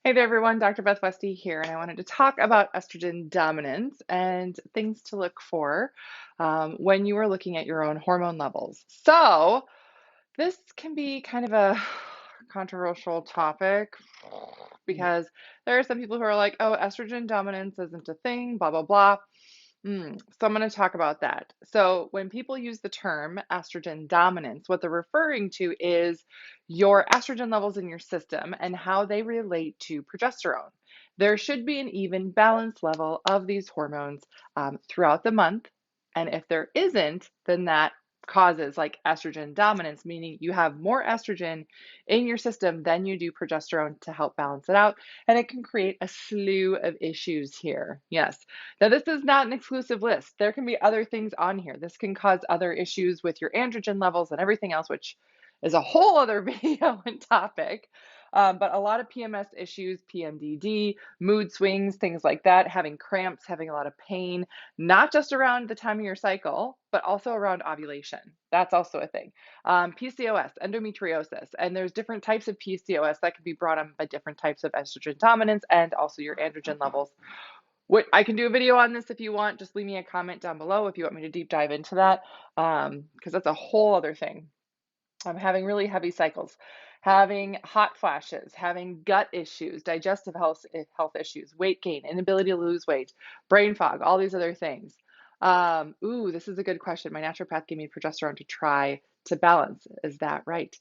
Hey there, everyone. drbethwestie here, and I wanted to talk about estrogen dominance and things to look for when you are looking at your own hormone levels. So, this can be kind of a controversial topic because there are some people who are like, oh, estrogen dominance isn't a thing, blah, blah, blah. So I'm going to talk about that. So when people use the term estrogen dominance, what they're referring to is your estrogen levels in your system and how they relate to progesterone. There should be an even balance level of these hormones throughout the month. And if there isn't, then that causes like estrogen dominance, meaning you have more estrogen in your system than you do progesterone to help balance it out. And it can create a slew of issues here. Yes. Now, this is not an exclusive list. There can be other things on here. This can cause other issues with your androgen levels and everything else, which is a whole other video and topic. But a lot of PMS issues, PMDD, mood swings, things like that, having cramps, having a lot of pain, not just around the time of your cycle, but also around ovulation. That's also a thing. PCOS, endometriosis, and there's different types of PCOS that can be brought on by different types of estrogen dominance and also your androgen levels. I can do a video on this if you want. Just leave me a comment down below if you want me to deep dive into that, because that's a whole other thing. Having really heavy cycles, having hot flashes, having gut issues, digestive health issues, weight gain, inability to lose weight, brain fog, all these other things. This is a good question. My naturopath gave me progesterone to try to balance. Is that right?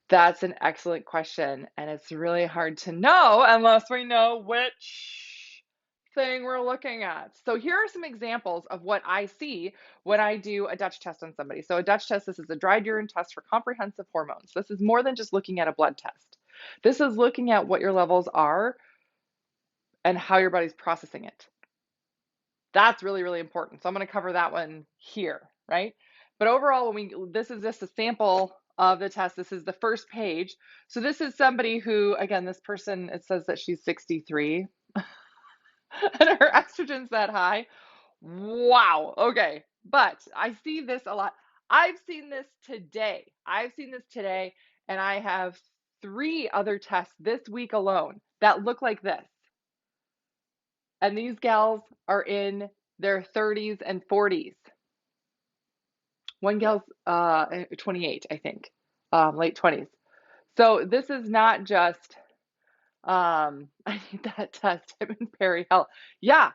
That's an excellent question, and it's really hard to know unless we know which thing we're looking at. So here are some examples of what I see when I do a Dutch test on somebody. So a Dutch test, this is a dried urine test for comprehensive hormones. This is more than just looking at a blood test. This is looking at what your levels are and how your body's processing it. That's really, really important. So I'm going to cover that one here, right? But overall, this is just a sample of the test. This is the first page. So this is somebody who, again, this person, it says that she's 63 and her estrogen's that high. Wow. Okay. But I see this a lot. I've seen this today. And I have 3 other tests this week alone that look like this. And these gals are in their 30s and 40s. One gal's 28, I think, late 20s. So this is not just, I need that test. I'm in perihel. Yeah,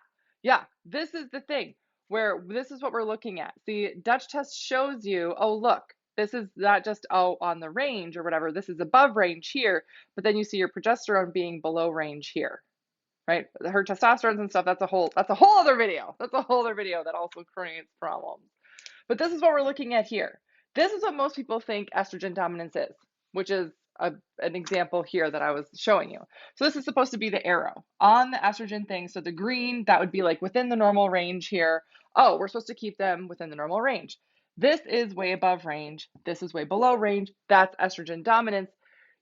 this is the thing where this is what we're looking at. The Dutch test shows you, oh, look, this is not just, on the range or whatever. This is above range here, but then you see your progesterone being below range here, right? Her testosterone and stuff, that's a whole other video. That's a whole other video that also creates problems. But this is what we're looking at here. This is what most people think estrogen dominance is, which is an example here that I was showing you. So this is supposed to be the arrow on the estrogen thing. So the green, that would be like within the normal range here. Oh, we're supposed to keep them within the normal range. This is way above range. This is way below range. That's estrogen dominance.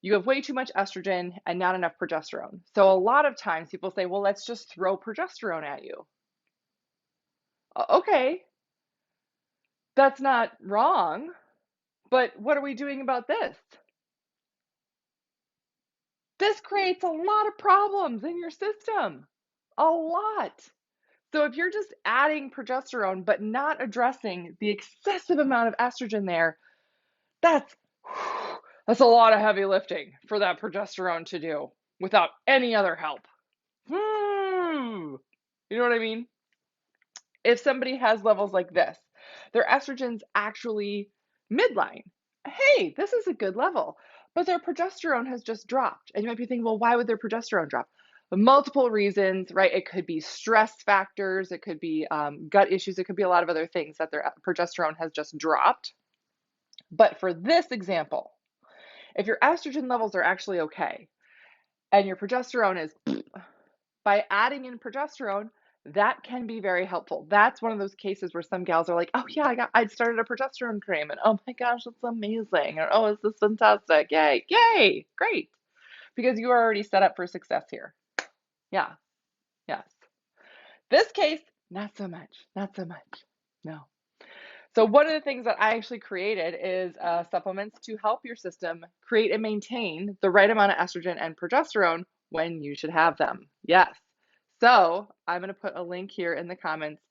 You have way too much estrogen and not enough progesterone. So a lot of times people say, well, let's just throw progesterone at you. Okay, that's not wrong, but what are we doing about this? This creates a lot of problems in your system. A lot. So if you're just adding progesterone but not addressing the excessive amount of estrogen there, that's that's a lot of heavy lifting for that progesterone to do without any other help. You know what I mean? If somebody has levels like this, their estrogen's actually midline. Hey, this is a good level, but their progesterone has just dropped. And you might be thinking, well, why would their progesterone drop? Multiple reasons, right? It could be stress factors, it could be gut issues, it could be a lot of other things that their progesterone has just dropped. But for this example, if your estrogen levels are actually okay and your progesterone is, by adding in progesterone, that can be very helpful. That's one of those cases where some gals are like, oh yeah, I started a progesterone cream and oh my gosh, that's amazing. Or oh, this is fantastic. Yay, great. Because you are already set up for success here. Yeah, yes. This case, not so much. No. So one of the things that I actually created is supplements to help your system create and maintain the right amount of estrogen and progesterone when you should have them. Yes. So I'm going to put a link here in the comments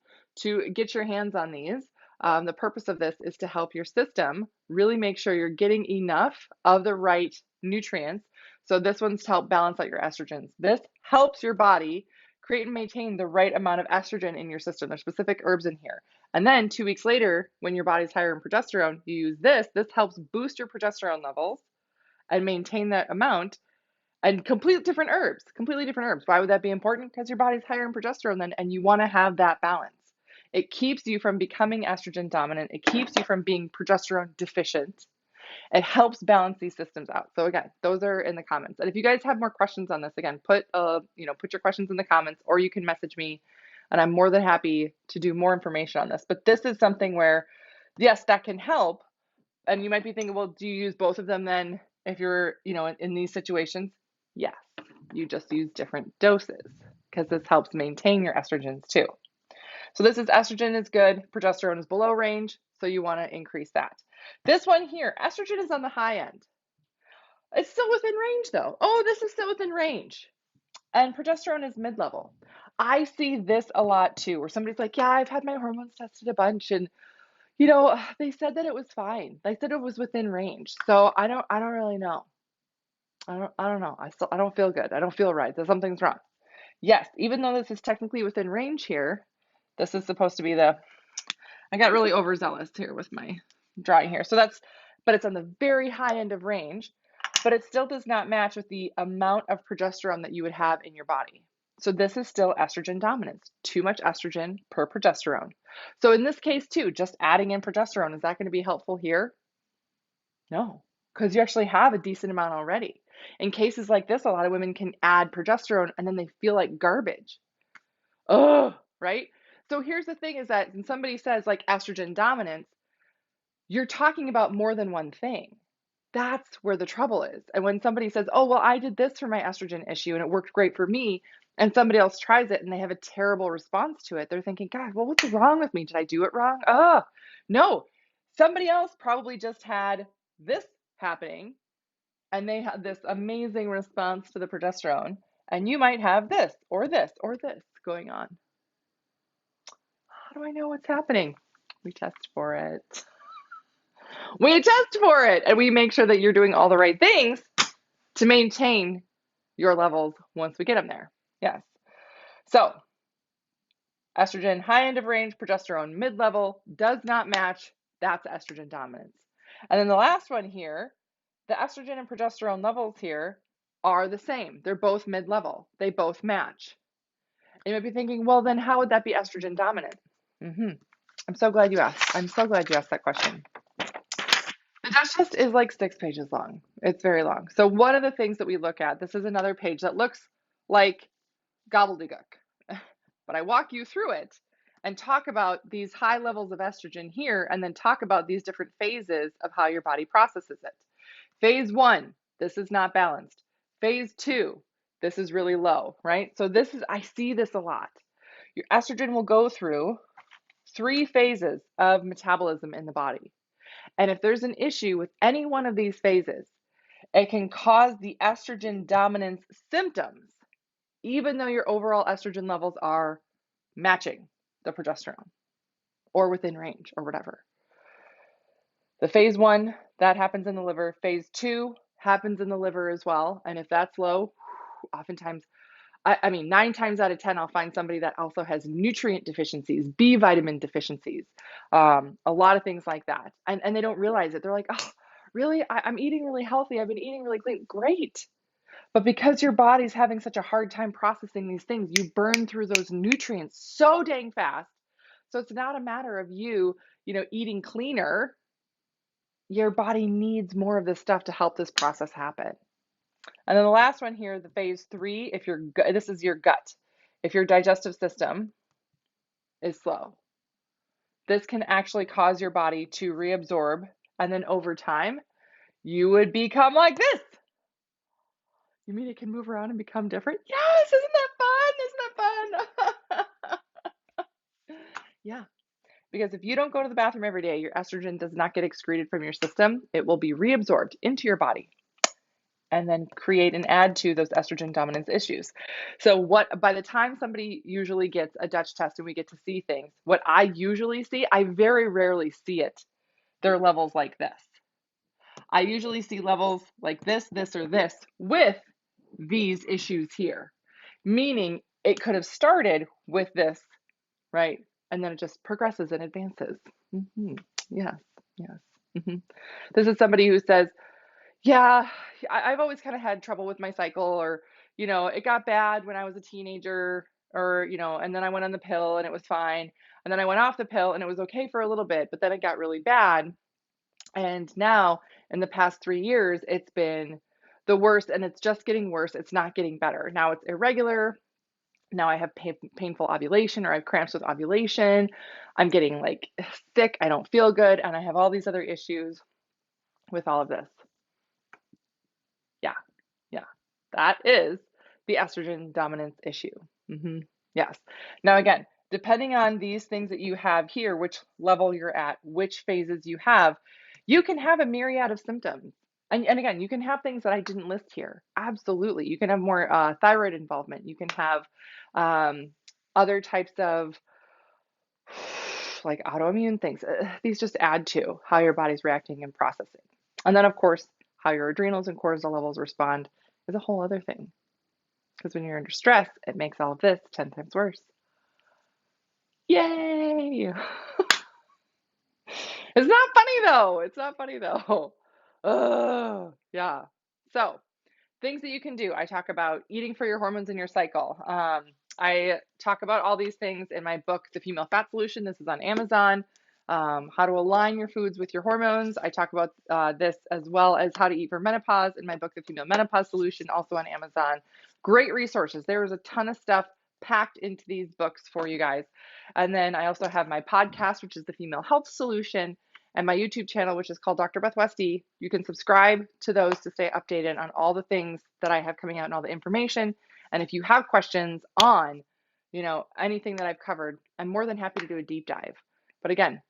to get your hands on these. The purpose of this is to help your system really make sure you're getting enough of the right nutrients. So this one's to help balance out your estrogens. This helps your body create and maintain the right amount of estrogen in your system. There's specific herbs in here. And then 2 weeks later, when your body's higher in progesterone, you use this. This helps boost your progesterone levels and maintain that amount. And completely different herbs, completely different herbs. Why would that be important? Because your body's higher in progesterone then, and you want to have that balance. It keeps you from becoming estrogen dominant. It keeps you from being progesterone deficient. It helps balance these systems out. So again, those are in the comments. And if you guys have more questions on this, again, put your questions in the comments, or you can message me, and I'm more than happy to do more information on this. But this is something where, yes, that can help. And you might be thinking, well, do you use both of them then if you're, in these situations? Yes, you just use different doses because this helps maintain your estrogens too. So this is estrogen is good, progesterone is below range, so you want to increase that. This one here, estrogen is on the high end. It's still within range though. Oh, this is still within range. And progesterone is mid-level. I see this a lot too, where somebody's like, yeah, I've had my hormones tested a bunch and they said that it was fine. They said it was within range. So I don't really know. I don't know. I don't feel good. I don't feel right. There's something's wrong. Yes, even though this is technically within range here, this is supposed to be I got really overzealous here with my drawing here. But it's on the very high end of range, but it still does not match with the amount of progesterone that you would have in your body. So this is still estrogen dominance, too much estrogen per progesterone. So in this case too, just adding in progesterone, is that going to be helpful here? No, because you actually have a decent amount already. In cases like this, a lot of women can add progesterone and then they feel like garbage. Oh, right? So here's the thing is that when somebody says like estrogen dominance, you're talking about more than one thing. That's where the trouble is. And when somebody says, oh, well, I did this for my estrogen issue and it worked great for me, and somebody else tries it and they have a terrible response to it, they're thinking, God, well, what's wrong with me? Did I do it wrong? Oh, no. Somebody else probably just had this happening and they had this amazing response to the progesterone, and you might have this or this or this going on. How do I know what's happening? We test for it. We test for it, and we make sure that you're doing all the right things to maintain your levels once we get them there. Yes. So estrogen, high end of range, progesterone, mid-level, does not match. That's estrogen dominance. And then the last one here, the estrogen and progesterone levels here are the same. They're both mid-level. They both match. And you might be thinking, well, then how would that be estrogen dominant? I'm so glad you asked. I'm so glad you asked that question. The Dutch test is like 6 pages long. It's very long. So one of the things that we look at, this is another page that looks like gobbledygook, but I walk you through it and talk about these high levels of estrogen here, and then talk about these different phases of how your body processes it. Phase 1, this is not balanced. Phase 2, this is really low, right? So I see this a lot. Your estrogen will go through 3 phases of metabolism in the body. And if there's an issue with any one of these phases, it can cause the estrogen dominance symptoms, even though your overall estrogen levels are matching the progesterone or within range or whatever. The phase 1, that happens in the liver. Phase 2 happens in the liver as well. And if that's low, oftentimes, 9 times out of 10, I'll find somebody that also has nutrient deficiencies, B vitamin deficiencies, a lot of things like that. And they don't realize it. They're like, oh, really? I'm eating really healthy. I've been eating really clean. Great. But because your body's having such a hard time processing these things, you burn through those nutrients so dang fast. So it's not a matter of you eating cleaner. Your body needs more of this stuff to help this process happen. And then the last one here, the phase 3, this is your gut. If your digestive system is slow, this can actually cause your body to reabsorb, and then over time, you would become like this. You mean it can move around and become different? Yes, isn't that fun? Isn't that fun? Yeah, because if you don't go to the bathroom every day, your estrogen does not get excreted from your system. It will be reabsorbed into your body and then create and add to those estrogen dominance issues. So what by the time somebody usually gets a Dutch test and we get to see things, what I usually see, I very rarely see it. Their levels like this. I usually see levels like this, or this with these issues here, meaning it could have started with this, right? And then it just progresses and advances. Yes, yes. This is somebody who says, yeah, I've always kind of had trouble with my cycle, or, it got bad when I was a teenager, or, and then I went on the pill and it was fine. And then I went off the pill and it was okay for a little bit, but then it got really bad. And now in the past 3 years, it's been the worst, and it's just getting worse. It's not getting better. Now it's irregular. Now I have painful ovulation, or I have cramps with ovulation. I'm getting like sick. I don't feel good. And I have all these other issues with all of this. Yeah, yeah, that is the estrogen dominance issue. Yes. Now, again, depending on these things that you have here, which level you're at, which phases you can have a myriad of symptoms. And again, you can have things that I didn't list here. Absolutely. You can have more thyroid involvement. You can have other types of like autoimmune things. These just add to how your body's reacting and processing. And then, of course, how your adrenals and cortisol levels respond is a whole other thing. Because when you're under stress, it makes all of this 10 times worse. Yay! It's not funny though. It's not funny though. Yeah. So, things that you can do. I talk about eating for your hormones and your cycle. I talk about all these things in my book, The Female Fat Solution. This is on Amazon. How to align your foods with your hormones. I talk about this as well as how to eat for menopause in my book, The Female Menopause Solution, also on Amazon. Great resources. There is a ton of stuff packed into these books for you guys. And then I also have my podcast, which is The Female Health Solution, and my YouTube channel, which is called Dr. Beth Westie. You can subscribe to those to stay updated on all the things that I have coming out and all the information. And if you have questions on, anything that I've covered, I'm more than happy to do a deep dive. But again,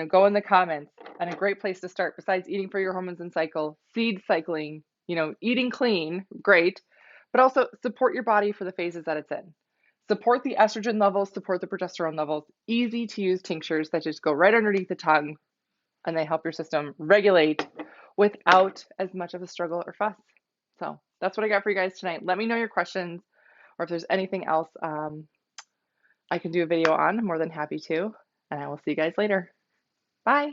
go in the comments. And a great place to start, besides eating for your hormones and cycle, seed cycling, eating clean, great, but also support your body for the phases that it's in. Support the estrogen levels, support the progesterone levels. Easy to use tinctures that just go right underneath the tongue, and they help your system regulate without as much of a struggle or fuss. So that's what I got for you guys tonight. Let me know your questions, or if there's anything else I can do a video on. I'm more than happy to. And I will see you guys later. Bye.